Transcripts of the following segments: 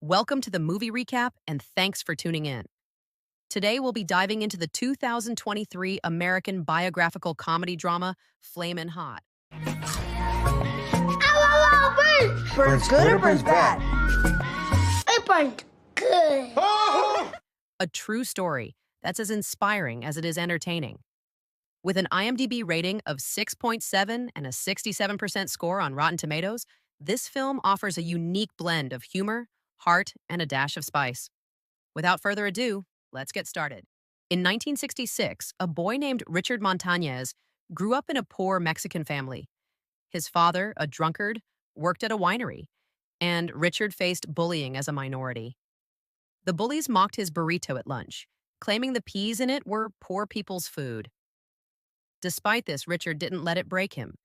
Welcome to the movie recap, and thanks for tuning in. Today, we'll be diving into the 2023 American biographical comedy drama, Flamin' Hot. Burns good or burns bad? It burned good. A true story that's as inspiring as it is entertaining. With an IMDb rating of 6.7 and a 67% score on Rotten Tomatoes, this film offers a unique blend of humor, heart, and a dash of spice. Without further ado, let's get started. In 1966, a boy named Richard Montañez grew up in a poor Mexican family. His father, a drunkard, worked at a winery, and Richard faced bullying as a minority. The bullies mocked his burrito at lunch, claiming the peas in it were poor people's food. Despite this, Richard didn't let it break him.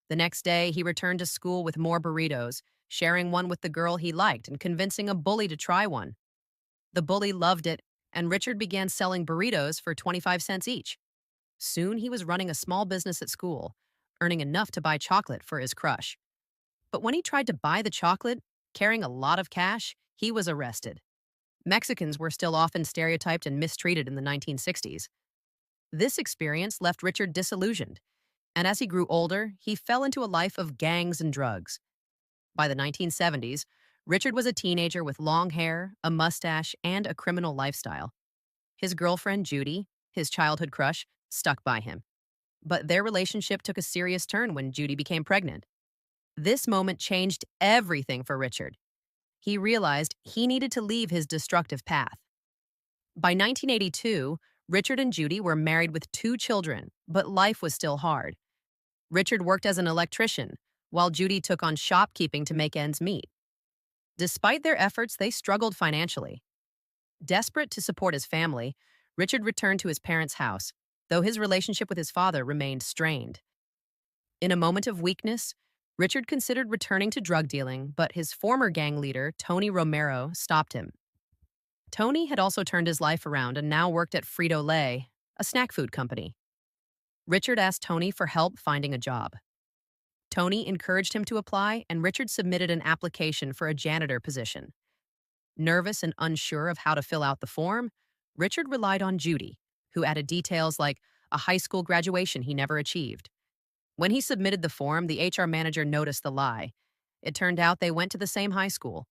The next day, he returned to school with more burritos, sharing one with the girl he liked and convincing a bully to try one. The bully loved it, and Richard began selling burritos for 25 cents each. Soon, he was running a small business at school, earning enough to buy chocolate for his crush. But when he tried to buy the chocolate, carrying a lot of cash, he was arrested. Mexicans were still often stereotyped and mistreated in the 1960s. This experience left Richard disillusioned, and as he grew older, he fell into a life of gangs and drugs. By the 1970s, Richard was a teenager with long hair, a mustache, and a criminal lifestyle. His girlfriend, Judy, his childhood crush, stuck by him. But their relationship took a serious turn when Judy became pregnant. This moment changed everything for Richard. He realized he needed to leave his destructive path. By 1982, Richard and Judy were married with 2 children, but life was still hard. Richard worked as an electrician, while Judy took on shopkeeping to make ends meet. Despite their efforts, they struggled financially. Desperate to support his family, Richard returned to his parents' house, though his relationship with his father remained strained. In a moment of weakness, Richard considered returning to drug dealing, but his former gang leader, Tony Romero, stopped him. Tony had also turned his life around and now worked at Frito-Lay, a snack food company. Richard asked Tony for help finding a job. Tony encouraged him to apply, and Richard submitted an application for a janitor position. Nervous and unsure of how to fill out the form, Richard relied on Judy, who added details like a high school graduation he never achieved. When he submitted the form, the HR manager noticed the lie. It turned out they went to the same high school.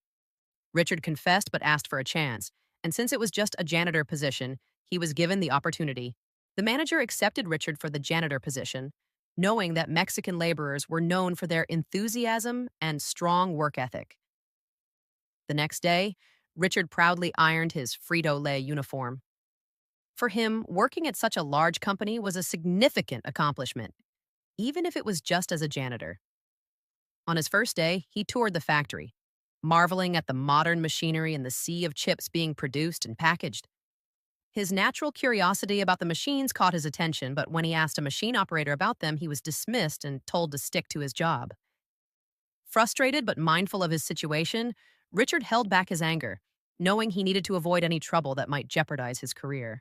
Richard confessed but asked for a chance, and since it was just a janitor position, he was given the opportunity. The manager accepted Richard for the janitor position, knowing that Mexican laborers were known for their enthusiasm and strong work ethic. The next day, Richard proudly ironed his Frito-Lay uniform. For him, working at such a large company was a significant accomplishment, even if it was just as a janitor. On his first day, he toured the factory, marveling at the modern machinery and the sea of chips being produced and packaged. His natural curiosity about the machines caught his attention, but when he asked a machine operator about them, he was dismissed and told to stick to his job. Frustrated but mindful of his situation, Richard held back his anger, knowing he needed to avoid any trouble that might jeopardize his career.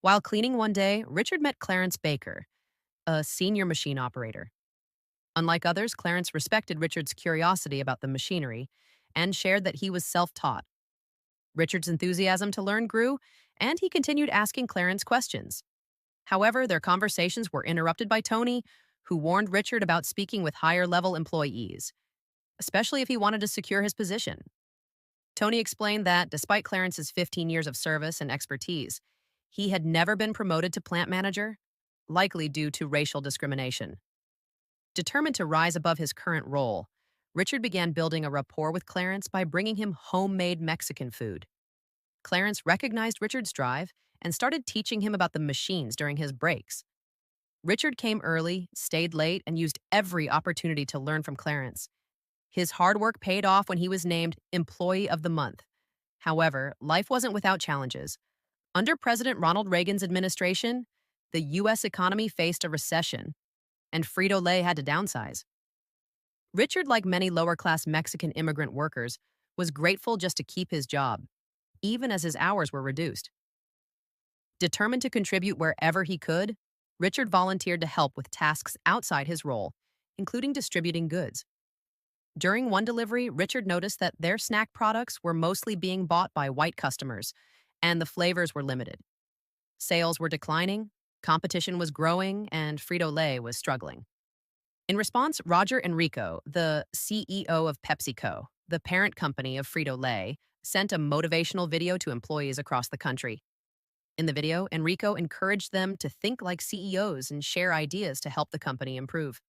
While cleaning one day, Richard met Clarence Baker, a senior machine operator. Unlike others, Clarence respected Richard's curiosity about the machinery and shared that he was self-taught. Richard's enthusiasm to learn grew, and he continued asking Clarence questions. However, their conversations were interrupted by Tony, who warned Richard about speaking with higher-level employees, especially if he wanted to secure his position. Tony explained that, despite Clarence's 15 years of service and expertise, he had never been promoted to plant manager, likely due to racial discrimination. Determined to rise above his current role, Richard began building a rapport with Clarence by bringing him homemade Mexican food. Clarence recognized Richard's drive and started teaching him about the machines during his breaks. Richard came early, stayed late, and used every opportunity to learn from Clarence. His hard work paid off when he was named Employee of the Month. However, life wasn't without challenges. Under President Ronald Reagan's administration, the U.S. economy faced a recession, and Frito-Lay had to downsize. Richard, like many lower-class Mexican immigrant workers, was grateful just to keep his job, even as his hours were reduced. Determined to contribute wherever he could, Richard volunteered to help with tasks outside his role, including distributing goods. During one delivery, Richard noticed that their snack products were mostly being bought by white customers, and the flavors were limited. Sales were declining, competition was growing, and Frito-Lay was struggling. In response, Roger Enrico, the CEO of PepsiCo, the parent company of Frito-Lay, sent a motivational video to employees across the country. In the video, Enrico encouraged them to think like CEOs and share ideas to help the company improve.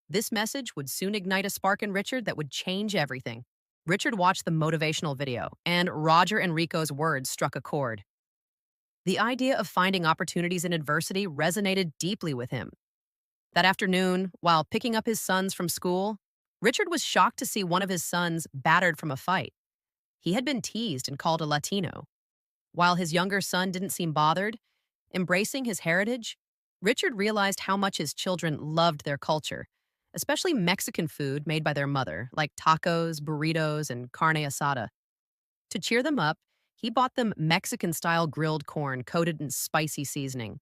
This message would soon ignite a spark in Richard that would change everything. Richard watched the motivational video, and Roger Enrico's words struck a chord. The idea of finding opportunities in adversity resonated deeply with him. That afternoon, while picking up his sons from school, Richard was shocked to see one of his sons battered from a fight. He had been teased and called a Latino. While his younger son didn't seem bothered, embracing his heritage, Richard realized how much his children loved their culture, especially Mexican food made by their mother, like tacos, burritos, and carne asada. To cheer them up, he bought them Mexican-style grilled corn coated in spicy seasoning.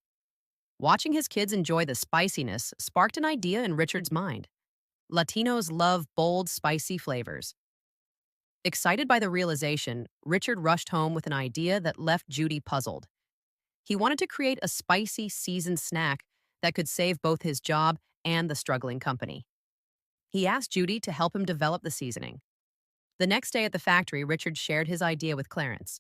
Watching his kids enjoy the spiciness sparked an idea in Richard's mind. Latinos love bold, spicy flavors. Excited by the realization, Richard rushed home with an idea that left Judy puzzled. He wanted to create a spicy, seasoned snack that could save both his job and the struggling company. He asked Judy to help him develop the seasoning. The next day at the factory, Richard shared his idea with Clarence.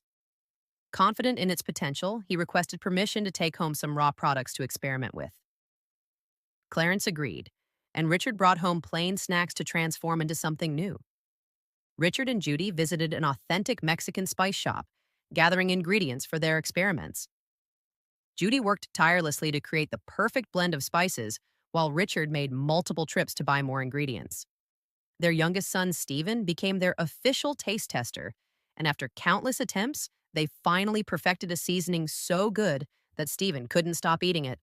Confident in its potential, he requested permission to take home some raw products to experiment with. Clarence agreed, and Richard brought home plain snacks to transform into something new. Richard and Judy visited an authentic Mexican spice shop, gathering ingredients for their experiments. Judy worked tirelessly to create the perfect blend of spices, while Richard made multiple trips to buy more ingredients. Their youngest son, Stephen, became their official taste tester, and after countless attempts, they finally perfected a seasoning so good that Stephen couldn't stop eating it.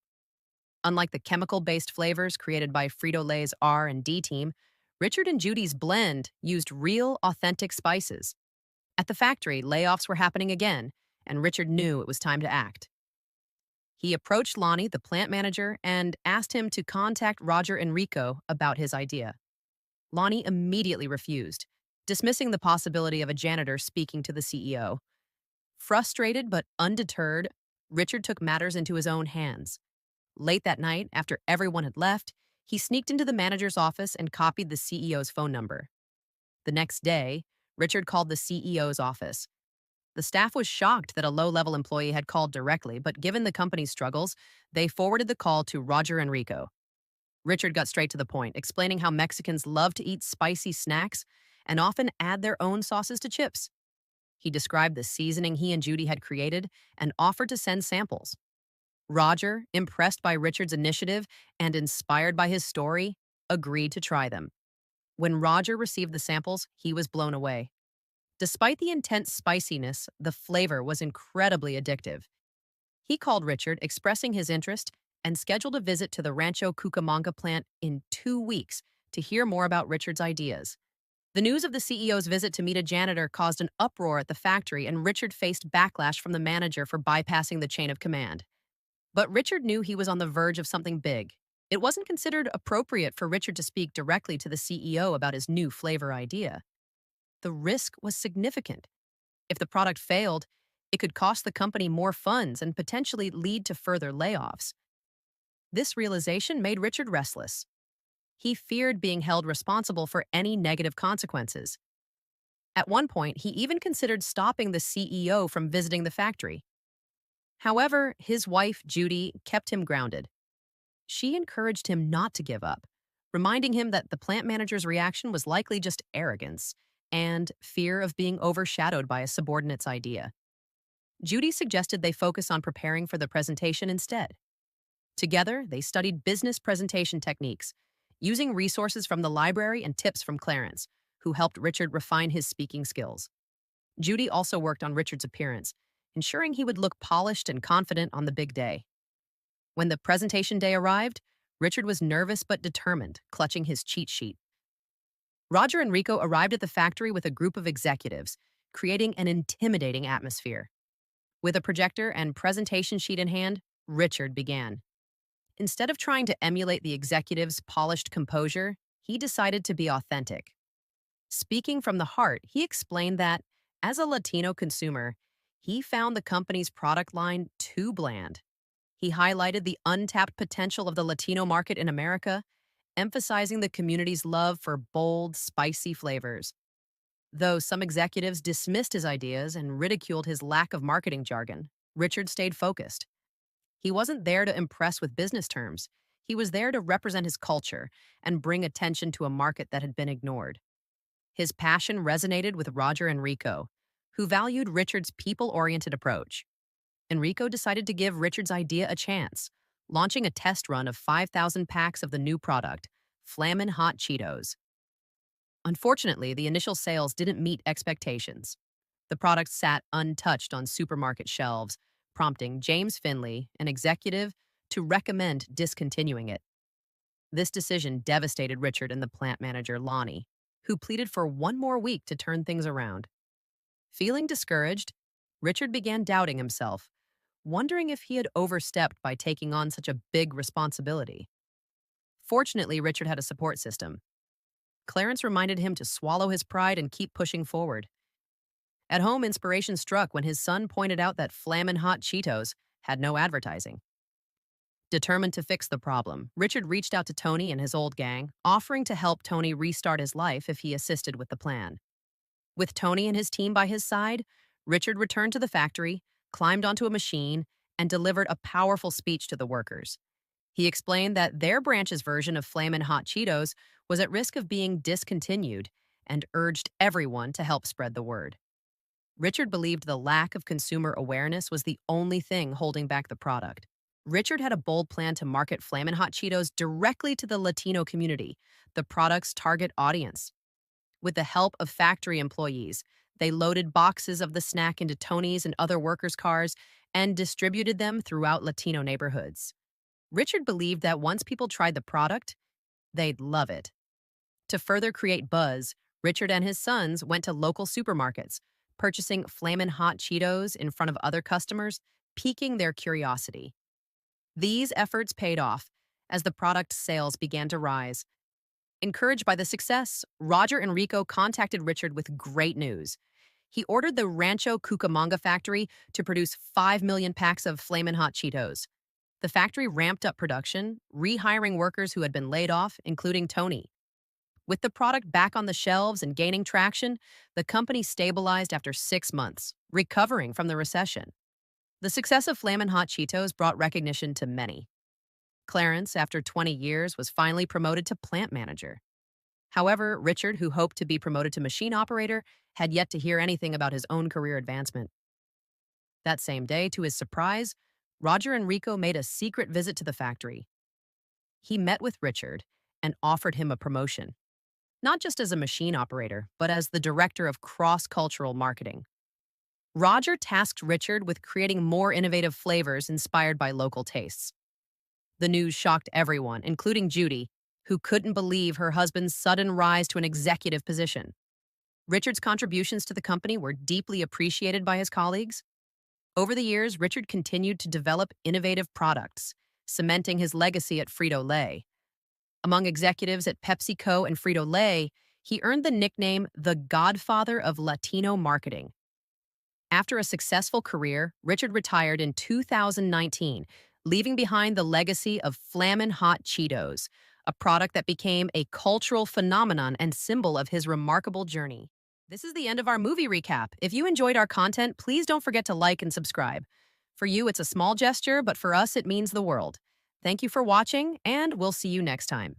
Unlike the chemical-based flavors created by Frito-Lay's R&D team, Richard and Judy's blend used real, authentic spices. At the factory, layoffs were happening again, and Richard knew it was time to act. He approached Lonnie, the plant manager, and asked him to contact Roger Enrico about his idea. Lonnie immediately refused, dismissing the possibility of a janitor speaking to the CEO. Frustrated but undeterred, Richard took matters into his own hands. Late that night, after everyone had left, he sneaked into the manager's office and copied the CEO's phone number. The next day, Richard called the CEO's office. The staff was shocked that a low-level employee had called directly, but given the company's struggles, they forwarded the call to Roger Enrico. Richard got straight to the point, explaining how Mexicans love to eat spicy snacks and often add their own sauces to chips. He described the seasoning he and Judy had created and offered to send samples. Roger, impressed by Richard's initiative and inspired by his story, agreed to try them. When Roger received the samples, he was blown away. Despite the intense spiciness, the flavor was incredibly addictive. He called Richard, expressing his interest, and scheduled a visit to the Rancho Cucamonga plant in 2 weeks to hear more about Richard's ideas. The news of the CEO's visit to meet a janitor caused an uproar at the factory, and Richard faced backlash from the manager for bypassing the chain of command. But Richard knew he was on the verge of something big. It wasn't considered appropriate for Richard to speak directly to the CEO about his new flavor idea. The risk was significant. If the product failed, it could cost the company more funds and potentially lead to further layoffs. This realization made Richard restless. He feared being held responsible for any negative consequences. At one point, he even considered stopping the CEO from visiting the factory. However, his wife, Judy, kept him grounded. She encouraged him not to give up, reminding him that the plant manager's reaction was likely just arrogance and fear of being overshadowed by a subordinate's idea. Judy suggested they focus on preparing for the presentation instead. Together, they studied business presentation techniques, using resources from the library and tips from Clarence, who helped Richard refine his speaking skills. Judy also worked on Richard's appearance, ensuring he would look polished and confident on the big day. When the presentation day arrived, Richard was nervous but determined, clutching his cheat sheet. Roger Enrico arrived at the factory with a group of executives, creating an intimidating atmosphere. With a projector and presentation sheet in hand, Richard began. Instead of trying to emulate the executives' polished composure, he decided to be authentic. Speaking from the heart, he explained that, as a Latino consumer, he found the company's product line too bland. He highlighted the untapped potential of the Latino market in America, emphasizing the community's love for bold, spicy flavors. Though some executives dismissed his ideas and ridiculed his lack of marketing jargon, Richard stayed focused. He wasn't there to impress with business terms. He was there to represent his culture and bring attention to a market that had been ignored. His passion resonated with Roger Enrico, who valued Richard's people-oriented approach. Enrico decided to give Richard's idea a chance, launching a test run of 5,000 packs of the new product, Flamin Hot Cheetos. Unfortunately, the initial sales didn't meet expectations. The product sat untouched on supermarket shelves, prompting James Finley, an executive, to recommend discontinuing it. This decision devastated Richard and the plant manager, Lonnie, who pleaded for one more week to turn things around. Feeling discouraged, Richard began doubting himself, wondering if he had overstepped by taking on such a big responsibility. Fortunately, Richard had a support system. Clarence reminded him to swallow his pride and keep pushing forward. At home, inspiration struck when his son pointed out that Flamin' Hot Cheetos had no advertising. Determined to fix the problem, Richard reached out to Tony and his old gang, offering to help Tony restart his life if he assisted with the plan. With Tony and his team by his side, Richard returned to the factory, climbed onto a machine, and delivered a powerful speech to the workers. He explained that their branch's version of Flamin' Hot Cheetos was at risk of being discontinued and urged everyone to help spread the word. Richard believed the lack of consumer awareness was the only thing holding back the product. Richard had a bold plan to market Flamin' Hot Cheetos directly to the Latino community, the product's target audience. With the help of factory employees, they loaded boxes of the snack into Tony's and other workers' cars and distributed them throughout Latino neighborhoods. Richard believed that once people tried the product, they'd love it. To further create buzz, Richard and his sons went to local supermarkets, purchasing Flamin' Hot Cheetos in front of other customers, piquing their curiosity. These efforts paid off as the product's sales began to rise. Encouraged by the success, Roger Enrico contacted Richard with great news. He ordered the Rancho Cucamonga factory to produce 5 million packs of Flamin' Hot Cheetos. The factory ramped up production, rehiring workers who had been laid off, including Tony. With the product back on the shelves and gaining traction, the company stabilized after 6 months, recovering from the recession. The success of Flamin' Hot Cheetos brought recognition to many. Clarence, after 20 years, was finally promoted to plant manager. However, Richard, who hoped to be promoted to machine operator, had yet to hear anything about his own career advancement. That same day, to his surprise, Roger Enrico made a secret visit to the factory. He met with Richard and offered him a promotion, not just as a machine operator, but as the director of cross-cultural marketing. Roger tasked Richard with creating more innovative flavors inspired by local tastes. The news shocked everyone, including Judy, who couldn't believe her husband's sudden rise to an executive position. Richard's contributions to the company were deeply appreciated by his colleagues. Over the years, Richard continued to develop innovative products, cementing his legacy at Frito-Lay. Among executives at PepsiCo and Frito-Lay, he earned the nickname the Godfather of Latino Marketing. After a successful career, Richard retired in 2019, leaving behind the legacy of Flamin' Hot Cheetos, a product that became a cultural phenomenon and symbol of his remarkable journey. This is the end of our movie recap. If you enjoyed our content, please don't forget to like and subscribe. For you, it's a small gesture, but for us, it means the world. Thank you for watching, and we'll see you next time.